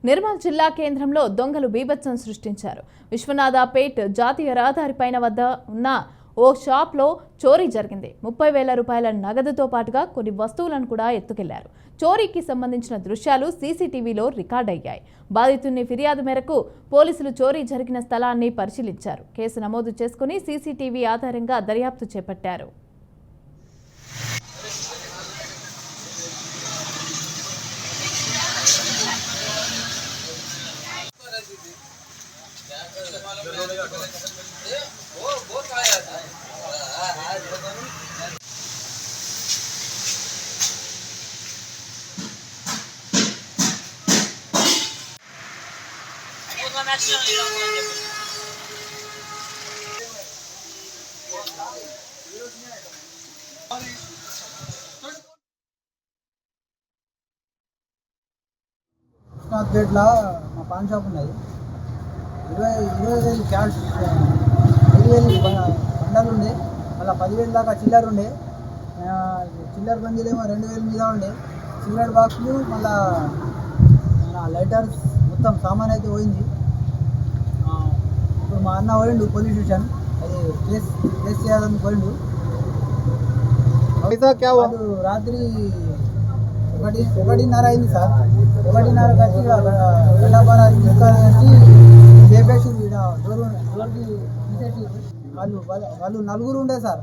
నిర్మల్ జిల్లా కేంద్రంలో దొంగలు బీభత్సం సృష్టించారు. విశ్వనాథపేట్ జాతీయ రహదారిపైన వద్ద ఉన్న ఓ షాప్లో చోరీ జరిగింది. 30,000 రూపాయల నగదుతో పాటుగా కొన్ని వస్తువులను కూడా ఎత్తుకెళ్లారు. చోరీకి సంబంధించిన దృశ్యాలు సీసీటీవీలో రికార్డయ్యాయి. బాధితుని ఫిర్యాదు మేరకు పోలీసులు చోరీ జరిగిన స్థలాన్ని పరిశీలించారు. కేసు నమోదు చేసుకుని సీసీటీవీ ఆధారంగా దర్యాప్తు చేపట్టారు. విశ్వనాథపేటలో మా పాన్ షాప్ ఉన్నది. 20,000 క్యాష్, 5,000 బండలు ఉండే, మళ్ళీ 10,000 దాకా చిల్లర ఉండే. చిల్లర బందీలేమో 2,000 మీద ఉండే. సిగరెట్ బాక్సులు, మళ్ళీ లైటర్స్, మొత్తం సామాన్ అయితే పోయింది. ఇప్పుడు మా అన్న పోయిండు పోలీస్ స్టేషన్, అది కేసు చేయాలని పోయిండు. రాత్రి 1:30 అయింది సార్. 1:30 వచ్చి గడ్డపార వచ్చి లేపేసి డోర్కి తీసేసి వాళ్ళు నలుగురు ఉండే సార్.